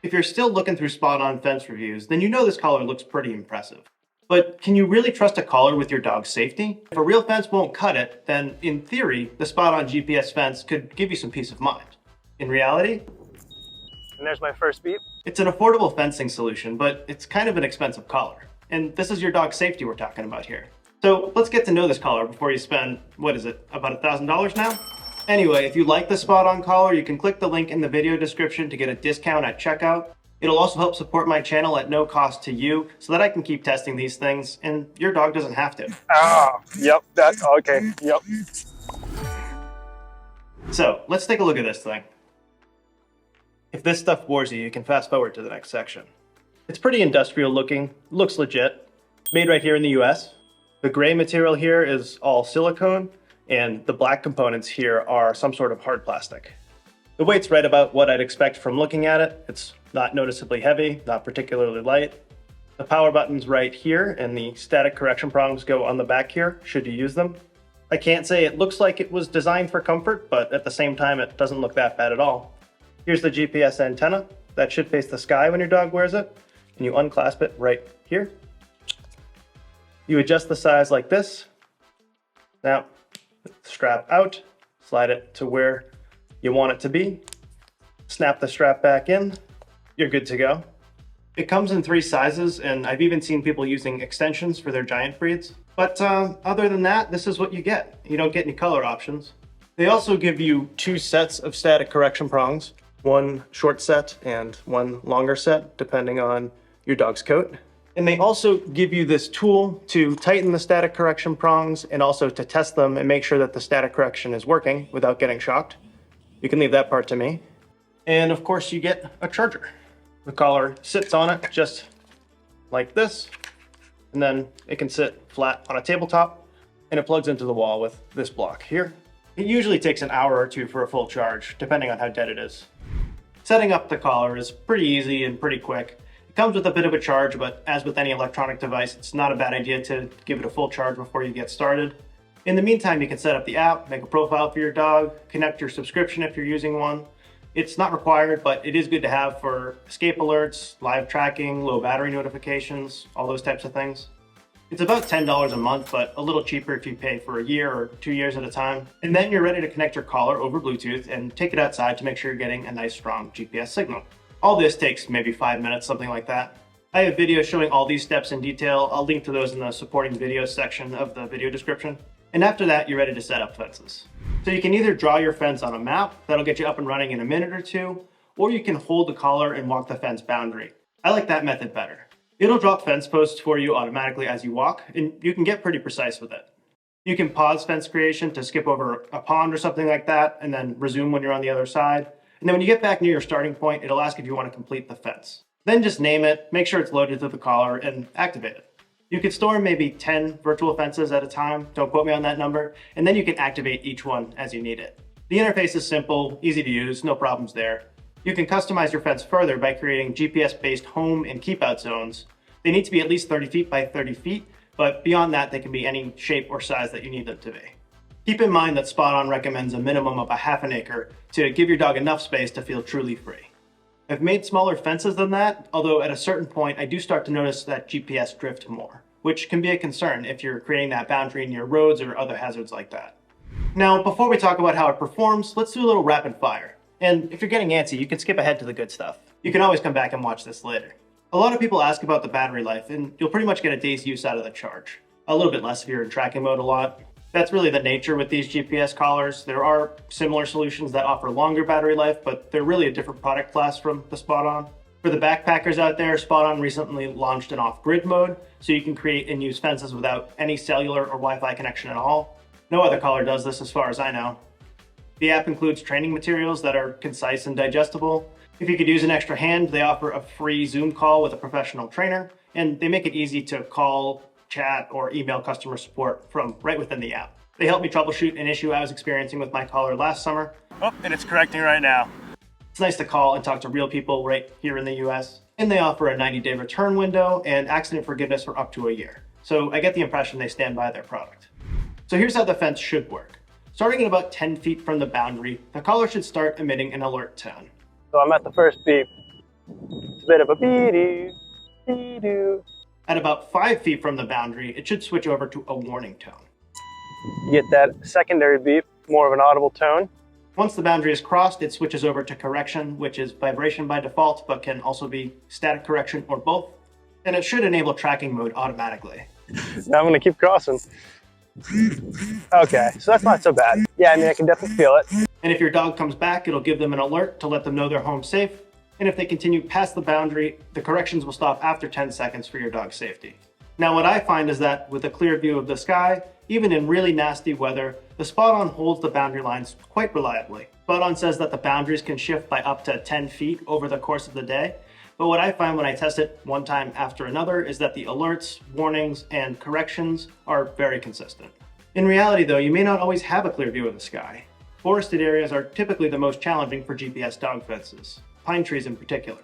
If you're still looking through SpotOn fence reviews, then you know this collar looks pretty impressive. But can you really trust a collar with your dog's safety? If a real fence won't cut it, then in theory, the SpotOn GPS fence could give you some peace of mind. In reality, And there's my first beep. it's an affordable fencing solution, but it's kind of an expensive collar. And this is your dog's safety we're talking about here. So let's get to know this collar before you spend, what is it, about $1,000 now? Anyway, if you like the SpotOn collar, you can click the link in the video description to get a discount at checkout. It'll also help support my channel at no cost to you so that I can keep testing these things and your dog doesn't have to. Yep, that's okay, yep. So let's take a look at this thing. If this stuff bores you, you can fast forward to the next section. It's pretty industrial looking, looks legit. Made right here in the US. The gray material here is all silicone, and the black components here are some sort of hard plastic. The weight's right about what I'd expect from looking at it. It's not noticeably heavy, not particularly light. The power button's right here, and the static correction prongs go on the back here, should you use them. I can't say it looks like it was designed for comfort, but at the same time, it doesn't look that bad at all. Here's the GPS antenna. That should face the sky when your dog wears it, and you unclasp it right here. You adjust the size like this. Now, strap out, slide it to where you want it to be, snap the strap back in, you're good to go. It comes in 3 sizes, and I've even seen people using extensions for their giant breeds. But other than that, this is what you get. You don't get any color options. They also give you 2 sets of static correction prongs, one short set and one longer set, depending on your dog's coat. And they also give you this tool to tighten the static correction prongs and also to test them and make sure that the static correction is working without getting shocked. You can leave that part to me. And of course you get a charger. The collar sits on it just like this, and then it can sit flat on a tabletop, and it plugs into the wall with this block here. It usually takes an hour or 2 for a full charge, depending on how dead it is. Setting up the collar is pretty easy and pretty quick. It comes with a bit of a charge, but as with any electronic device, it's not a bad idea to give it a full charge before you get started. In the meantime, you can set up the app, make a profile for your dog, connect your subscription if you're using one. It's not required, but it is good to have for escape alerts, live tracking, low battery notifications, all those types of things. It's about $10 a month, but a little cheaper if you pay for a year or 2 years at a time. And then you're ready to connect your collar over Bluetooth and take it outside to make sure you're getting a nice strong GPS signal. All this takes maybe 5 minutes, something like that. I have videos showing all these steps in detail. I'll link to those in the supporting videos section of the video description. And after that, you're ready to set up fences. So you can either draw your fence on a map, that'll get you up and running in a minute or 2, or you can hold the collar and walk the fence boundary. I like that method better. It'll drop fence posts for you automatically as you walk, and you can get pretty precise with it. You can pause fence creation to skip over a pond or something like that, and then resume when you're on the other side. And then when you get back near your starting point, it'll ask if you want to complete the fence. Then just name it, make sure it's loaded to the collar, and activate it. You could store maybe 10 virtual fences at a time, don't quote me on that number, and then you can activate each one as you need it. The interface is simple, easy to use, no problems there. You can customize your fence further by creating GPS-based home and keep-out zones. They need to be at least 30 feet by 30 feet, but beyond that, they can be any shape or size that you need them to be. Keep in mind that SpotOn recommends a minimum of a half an acre to give your dog enough space to feel truly free. I've made smaller fences than that, although at a certain point I do start to notice that GPS drift more, which can be a concern if you're creating that boundary near roads or other hazards like that. Now, before we talk about how it performs, let's do a little rapid fire. And if you're getting antsy, you can skip ahead to the good stuff. You can always come back and watch this later. A lot of people ask about the battery life, and you'll pretty much get a day's use out of the charge. A little bit less if you're in tracking mode a lot. That's really the nature with these GPS collars. There are similar solutions that offer longer battery life, but they're really a different product class from the SpotOn. For the backpackers out there, SpotOn recently launched an off-grid mode, so you can create and use fences without any cellular or Wi-Fi connection at all. No other collar does this as far as I know. The app includes training materials that are concise and digestible. If you could use an extra hand, they offer a free Zoom call with a professional trainer, and they make it easy to call, chat, or email customer support from right within the app. They helped me troubleshoot an issue I was experiencing with my collar last summer. Oh, and it's correcting right now. It's nice to call and talk to real people right here in the US. And they offer a 90-day return window and accident forgiveness for up to a year. So I get the impression they stand by their product. So here's how the fence should work. Starting at about 10 feet from the boundary, the collar should start emitting an alert tone. So I'm at the first beep. It's a bit of a be-doo, be-doo. At about 5 feet from the boundary, it should switch over to a warning tone. You get that secondary beep, more of an audible tone. Once the boundary is crossed, it switches over to correction, which is vibration by default, but can also be static correction or both. And it should enable tracking mode automatically. Now I'm gonna keep crossing. Okay, so that's not so bad. Yeah, I mean, I can definitely feel it. And if your dog comes back, it'll give them an alert to let them know they're home safe. And if they continue past the boundary, the corrections will stop after 10 seconds for your dog's safety. Now, what I find is that with a clear view of the sky, even in really nasty weather, the SpotOn holds the boundary lines quite reliably. SpotOn says that the boundaries can shift by up to 10 feet over the course of the day. But what I find when I test it one time after another is that the alerts, warnings, and corrections are very consistent. In reality though, you may not always have a clear view of the sky. Forested areas are typically the most challenging for GPS dog fences, pine trees in particular.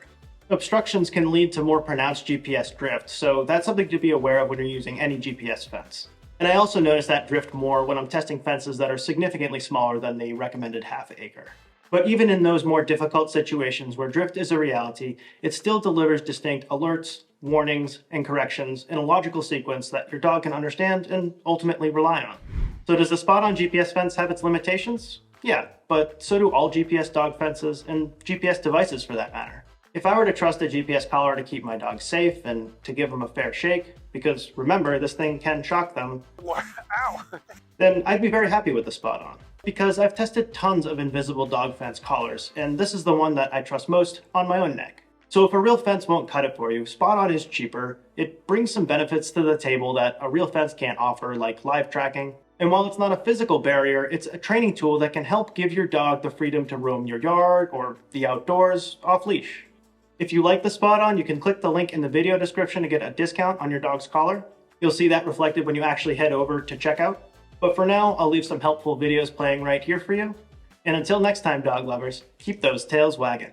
Obstructions can lead to more pronounced GPS drift, so that's something to be aware of when you're using any GPS fence. And I also notice that drift more when I'm testing fences that are significantly smaller than the recommended half acre. But even in those more difficult situations where drift is a reality, it still delivers distinct alerts, warnings, and corrections in a logical sequence that your dog can understand and ultimately rely on. So does the SpotOn GPS fence have its limitations? Yeah, but so do all GPS dog fences and GPS devices for that matter. If I were to trust a GPS collar to keep my dog safe and to give them a fair shake, because remember, this thing can shock them, Ow! then I'd be very happy with the SpotOn. Because I've tested tons of invisible dog fence collars, and this is the one that I trust most on my own neck. So if a real fence won't cut it for you, SpotOn is cheaper. It brings some benefits to the table that a real fence can't offer, like live tracking. And while it's not a physical barrier, it's a training tool that can help give your dog the freedom to roam your yard or the outdoors off leash. If you like the SpotOn, you can click the link in the video description to get a discount on your dog's collar. You'll see that reflected when you actually head over to checkout. But for now, I'll leave some helpful videos playing right here for you. And until next time, dog lovers, keep those tails wagging.